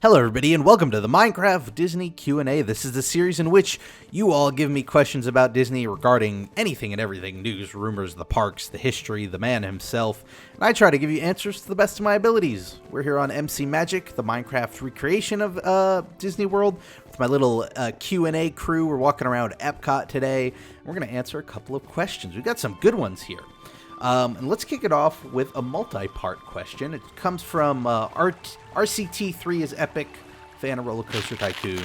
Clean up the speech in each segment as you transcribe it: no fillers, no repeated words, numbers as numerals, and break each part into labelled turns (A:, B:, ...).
A: Hello everybody and welcome to the Minecraft Disney Q&A. This is the series in which you all give me questions about Disney regarding anything and everything, news, rumors, the parks, the history, the man himself, and I try to give you answers to the best of my abilities. We're here on MC Magic, the Minecraft recreation of Disney World, with my little Q&A crew. We're walking around Epcot today. We're going to answer a couple of questions. We've got some good ones here. And let's kick it off with a multi-part question. It comes from RCT3 is Epic, fan of Roller Coaster Tycoon.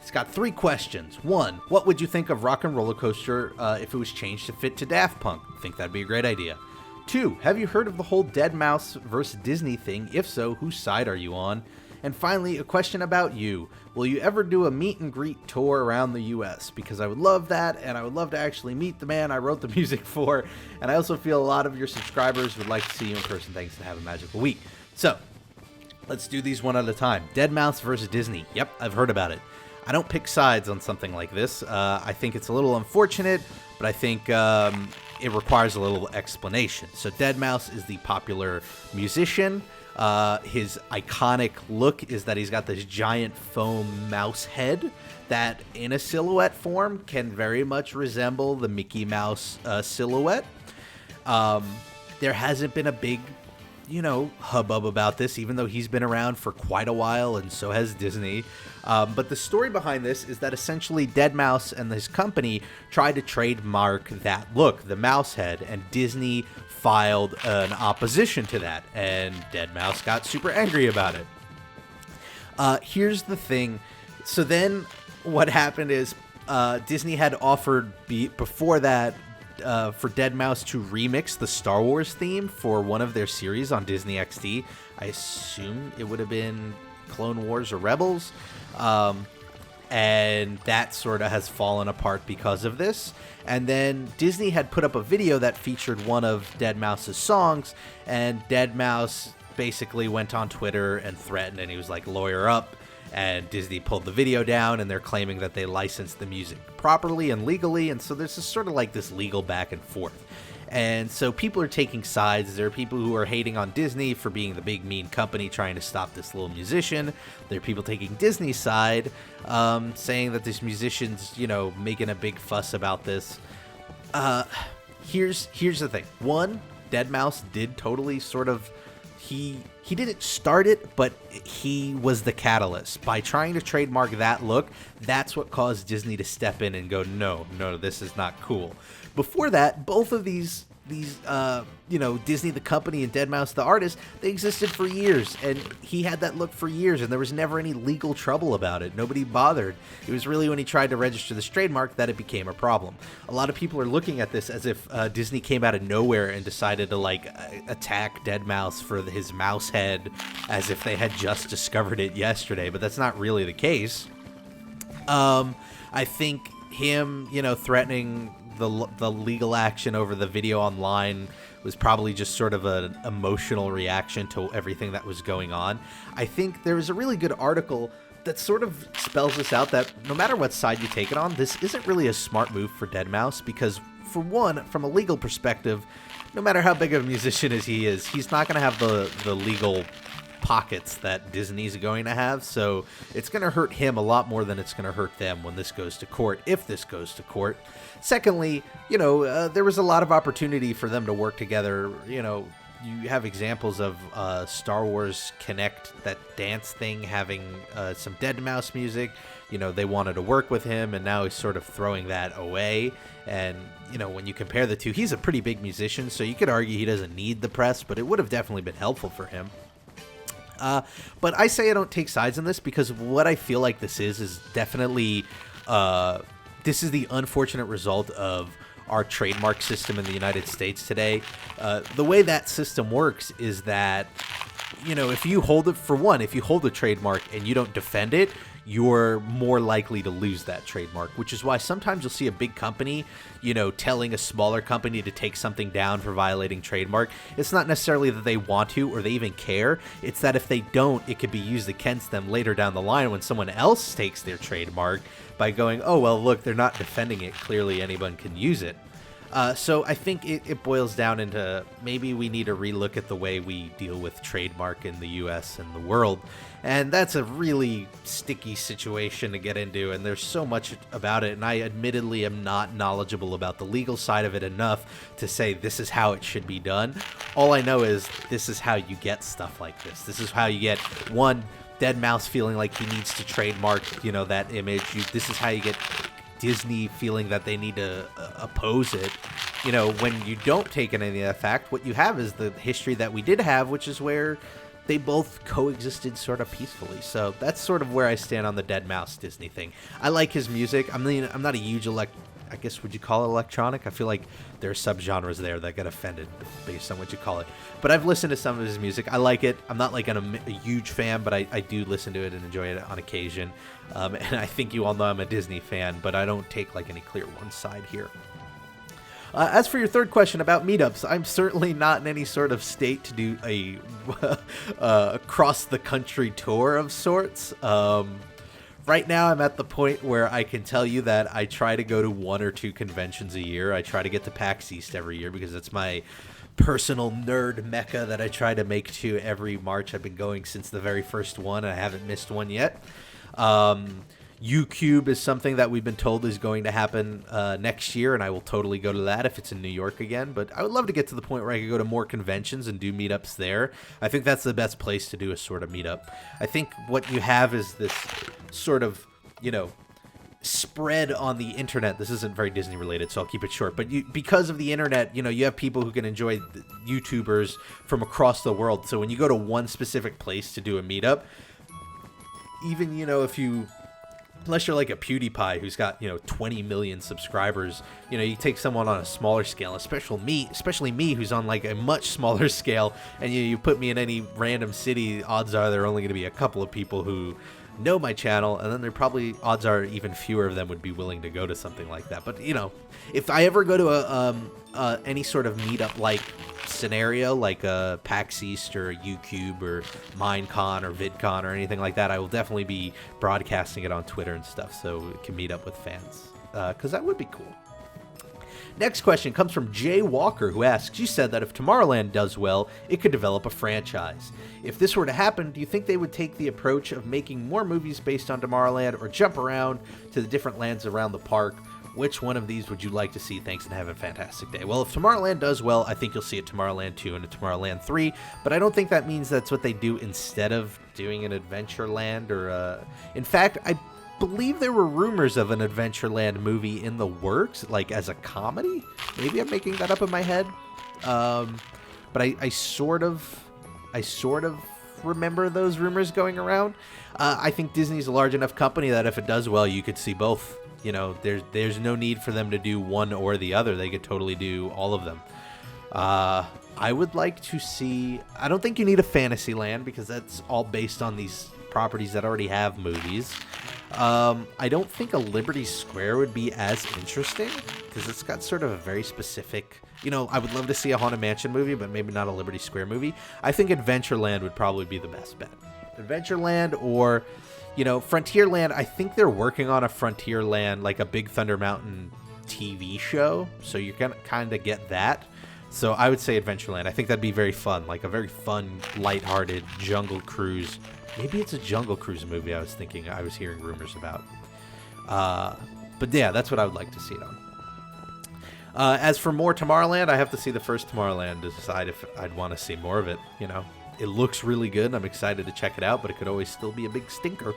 A: It's got three questions. One, what would you think of Rock and Roller Coaster if it was changed to fit to Daft Punk? Think that'd be a great idea. Two, have you heard of the whole Deadmau5 versus Disney thing? If so, whose side are you on? And finally, a question about you. Will you ever do a meet and greet tour around the US? Because I would love that, and I would love to actually meet the man I wrote the music for. And I also feel a lot of your subscribers would like to see you in person. Thanks, and have a magical week. So, let's do these one at a time. Deadmau5 versus Disney. Yep, I've heard about it. I don't pick sides on something like this. I think it's a little unfortunate, but I think it requires a little explanation. So Deadmau5 is the popular musician. His iconic look is that he's got this giant foam mouse head that in a silhouette form can very much resemble the Mickey Mouse silhouette. There hasn't been a big hubbub about this, even though he's been around for quite a while, and so has Disney. But the story behind this is that essentially Deadmau5 and his company tried to trademark that look, the mouse head, and Disney filed an opposition to that, and Deadmau5 got super angry about it. Here's the thing. So then what happened is Disney had offered before that for Deadmau5 to remix the Star Wars theme for one of their series on Disney XD. I assume it would have been Clone Wars or Rebels. And that sort of has fallen apart because of this. And then Disney had put up a video that featured one of Deadmau5's songs, and Deadmau5 basically went on Twitter and threatened, and he was like, lawyer up. And Disney pulled the video down, and they're claiming that they licensed the music properly and legally, and so there's sort of like this legal back and forth. And so people are taking sides. There are people who are hating on Disney for being the big mean company trying to stop this little musician. There are people taking Disney's side, saying that this musician's, making a big fuss about this. Here's the thing. One, Deadmau5 did totally sort of... He didn't start it, but he was the catalyst. By trying to trademark that look, that's what caused Disney to step in and go, no, this is not cool. Before that, both of these Disney the company and Deadmau5 the artist, they existed for years, and he had that look for years, and there was never any legal trouble about it. Nobody bothered. It was really when he tried to register this trademark that it became a problem. A lot of people are looking at this as if Disney came out of nowhere and decided to attack Deadmau5 for his mouse head, as if they had just discovered it yesterday, but that's not really the case. I think him, threatening the legal action over the video online was probably just sort of an emotional reaction to everything that was going on. I think there was a really good article that sort of spells this out, that no matter what side you take it on, this isn't really a smart move for Deadmau5, because for one, from a legal perspective, no matter how big of a musician as he is, he's not going to have the legal pockets that Disney's going to have, so it's going to hurt him a lot more than it's going to hurt them when this goes to court, if this goes to court. Secondly, there was a lot of opportunity for them to work together. You have examples of Star Wars Connect, that dance thing, having some Deadmau5 music. They wanted to work with him, and now he's sort of throwing that away. And, when you compare the two, he's a pretty big musician, so you could argue he doesn't need the press, but it would have definitely been helpful for him. But I say I don't take sides in this, because what I feel like this is definitely, this is the unfortunate result of our trademark system in the United States today. The way that system works is that, if you hold it, for one, if you hold a trademark and you don't defend it, you're more likely to lose that trademark, which is why sometimes you'll see a big company, telling a smaller company to take something down for violating trademark. It's not necessarily that they want to or they even care. It's that if they don't, it could be used against them later down the line when someone else takes their trademark by going, oh, well, look, they're not defending it. Clearly anyone can use it. So I think it boils down into maybe we need to relook at the way we deal with trademark in the U.S. and the world. And that's a really sticky situation to get into, and there's so much about it. And I admittedly am not knowledgeable about the legal side of it enough to say this is how it should be done. All I know is this is how you get stuff like this. This is how you get, one, Deadmau5 feeling like he needs to trademark, that image. This is how you get Disney feeling that they need to oppose it. When you don't take any of that fact, what you have is the history that we did have, which is where they both coexisted sort of peacefully. So that's sort of where I stand on the Deadmau5 Disney thing. I like his music. I'm not a huge I guess, would you call it electronic? I feel like there are subgenres there that get offended based on what you call it. But I've listened to some of his music. I like it. I'm not like a huge fan, but I do listen to it and enjoy it on occasion. And I think you all know I'm a Disney fan, but I don't take like any clear one side here. As for your third question about meetups, I'm certainly not in any sort of state to do a across the country tour of sorts. Right now, I'm at the point where I can tell you that I try to go to 1 or 2 conventions a year. I try to get to PAX East every year because it's my personal nerd mecca that I try to make to every March. I've been going since the very first one, and I haven't missed one yet. UCube is something that we've been told is going to happen next year, and I will totally go to that if it's in New York again. But I would love to get to the point where I could go to more conventions and do meetups there. I think that's the best place to do a sort of meetup. I think what you have is this sort of, spread on the internet. This isn't very Disney related, so I'll keep it short. But because of the internet, you have people who can enjoy YouTubers from across the world. So when you go to one specific place to do a meetup, even, if you... Unless you're like a PewDiePie who's got, 20 million subscribers, you take someone on a smaller scale, especially me who's on like a much smaller scale, and you put me in any random city, odds are there are only going to be a couple of people who know my channel, and then there probably, odds are even fewer of them would be willing to go to something like that. But, if I ever go to any sort of meetup like scenario, like a PAX East or a UCube or Minecon or VidCon or anything like that, I will definitely be broadcasting it on Twitter and stuff so it can meet up with fans, because that would be cool. Next question comes from Jay Walker, who asks, you said that if Tomorrowland does well, it could develop a franchise. If this were to happen, do you think they would take the approach of making more movies based on Tomorrowland or jump around to the different lands around the park? Which one of these would you like to see? Thanks and have a fantastic day. Well, if Tomorrowland does well, I think you'll see a Tomorrowland 2 and a Tomorrowland 3, but I don't think that means that's what they do instead of doing an Adventureland or in fact, I believe there were rumors of an Adventureland movie in the works, like as a comedy. Maybe I'm making that up in my head. But I sort of remember those rumors going around. I think Disney's a large enough company that if it does well, you could see both. There's no need for them to do one or the other. They could totally do all of them. I would like to see... I don't think you need a Fantasyland because that's all based on these properties that already have movies. I don't think a Liberty Square would be as interesting because it's got sort of a very specific... I would love to see a Haunted Mansion movie, but maybe not a Liberty Square movie. I think Adventureland would probably be the best bet. Adventureland or... Frontierland, I think they're working on a Frontierland, like a Big Thunder Mountain TV show, so you're going to kind of get that. So I would say Adventureland. I think that'd be very fun, like a very fun, lighthearted Jungle Cruise. Maybe it's a Jungle Cruise movie I was hearing rumors about. But yeah, that's what I would like to see it on. As for more Tomorrowland, I have to see the first Tomorrowland to decide if I'd want to see more of it, It looks really good, and I'm excited to check it out, but it could always still be a big stinker.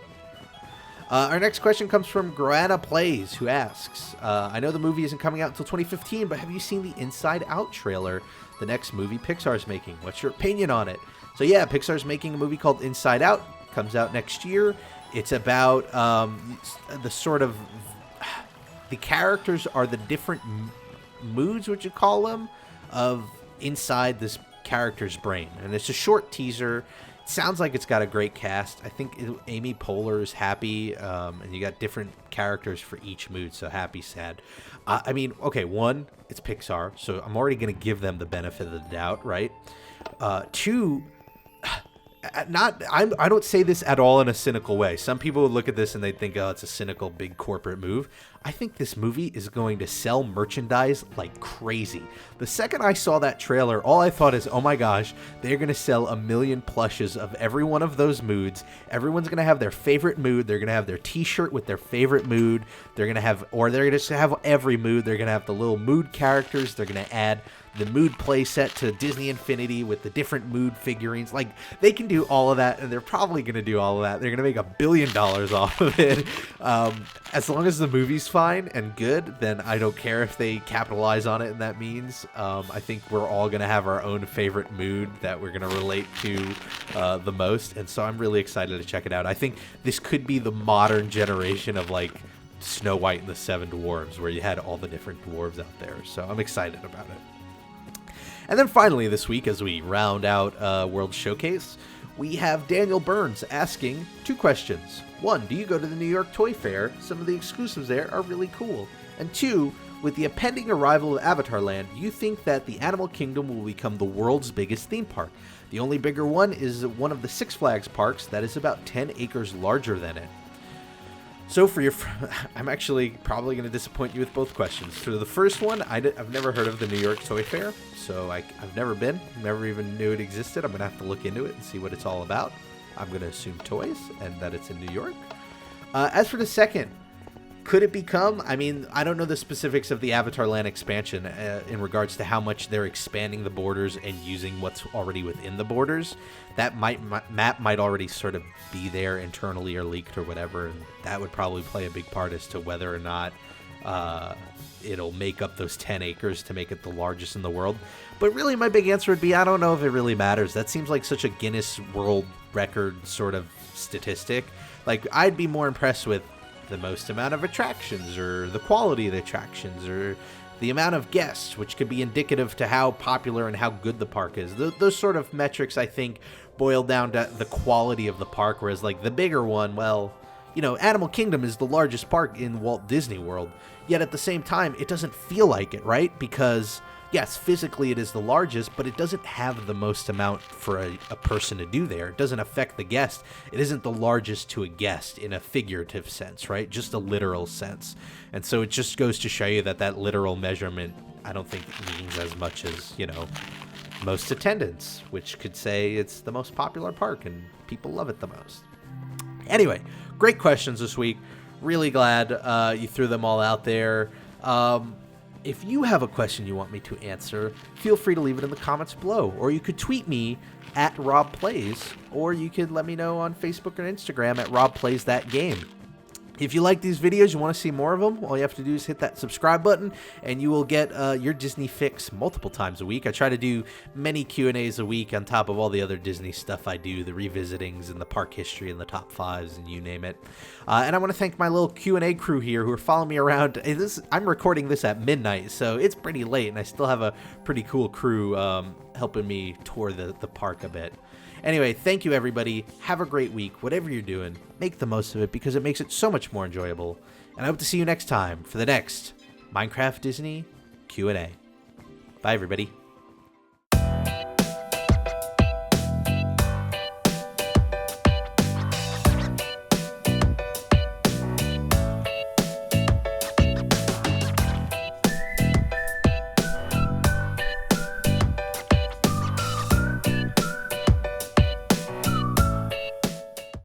A: Our next question comes from Grana Plays, who asks, I know the movie isn't coming out until 2015, but have you seen the Inside Out trailer, the next movie Pixar's making? What's your opinion on it? So yeah, Pixar's making a movie called Inside Out. Comes out next year. It's about the sort of... The characters are the different moods, would you call them, of inside this character's brain, and it's a short teaser. It sounds like it's got a great cast. I think Amy Poehler is happy, and you got different characters for each mood, so happy, sad. Okay, one, it's Pixar, so I'm already going to give them the benefit of the doubt, right? Two, I don't say this at all in a cynical way. Some people would look at this and they think, oh, it's a cynical big corporate move. I think this movie is going to sell merchandise like crazy. The second I saw that trailer, all I thought is, oh my gosh, they're going to sell 1 million plushes of every one of those moods. Everyone's going to have their favorite mood. They're going to have their t-shirt with their favorite mood. They're going to have, or they're going to just have every mood. They're going to have the little mood characters. They're going to add the mood playset to Disney Infinity with the different mood figurines. Like, they can do all of that, and they're probably going to do all of that. They're going to make $1 billion off of it. As long as the movie's fine and good, then I don't care if they capitalize on it and that means. I think we're all going to have our own favorite mood that we're going to relate to the most, and so I'm really excited to check it out. I think this could be the modern generation of, like, Snow White and the Seven Dwarves, where you had all the different dwarves out there, so I'm excited about it. And then finally this week, as we round out World Showcase, we have Daniel Burns asking 2 questions. 1, do you go to the New York Toy Fair? Some of the exclusives there are really cool. And 2, with the impending arrival of Avatar Land, do you think that the Animal Kingdom will become the world's biggest theme park? The only bigger one is one of the Six Flags parks that is about 10 acres larger than it. So for your, I'm actually probably going to disappoint you with both questions. For the first one, I've never heard of the New York Toy Fair, so I've never been, never even knew it existed. I'm going to have to look into it and see what it's all about. I'm going to assume toys and that it's in New York. As for the second, could it become, I mean, I don't know the specifics of the Avatar Land expansion in regards to how much they're expanding the borders and using what's already within the borders. That map might already sort of be there internally or leaked or whatever, and that would probably play a big part as to whether or not it'll make up those 10 acres to make it the largest in the world. But really my big answer would be, I don't know if it really matters. That seems like such a Guinness World Record sort of statistic. Like, I'd be more impressed with the most amount of attractions, or the quality of the attractions, or the amount of guests, which could be indicative to how popular and how good the park is. Those sort of metrics, I think, boil down to the quality of the park, whereas, like, the bigger one, well, you know, Animal Kingdom is the largest park in Walt Disney World, yet at the same time, it doesn't feel like it, right? Because, yes, physically it is the largest, but it doesn't have the most amount for a person to do there. It doesn't affect the guest. It isn't the largest to a guest in a figurative sense, right? Just a literal sense. And so it just goes to show you that that literal measurement, I don't think means as much as, you know, most attendance, which could say it's the most popular park and people love it the most. Anyway, great questions this week. Really glad you threw them all out there. If you have a question you want me to answer, feel free to leave it in the comments below, or you could tweet me at RobPlays, or you could let me know on Facebook or Instagram at RobPlaysThatGame. If you like these videos, you want to see more of them, all you have to do is hit that subscribe button, and you will get your Disney fix multiple times a week. I try to do many Q&As a week on top of all the other Disney stuff I do, the revisitings and the park history and the top 5s and you name it. And I want to thank my little Q&A crew here who are following me around. I'm recording this at midnight, so it's pretty late, and I still have a pretty cool crew helping me tour the park a bit. Anyway, thank you, everybody. Have a great week. Whatever you're doing, make the most of it because it makes it so much more enjoyable. And I hope to see you next time for the next Minecraft Disney Q&A. Bye, everybody.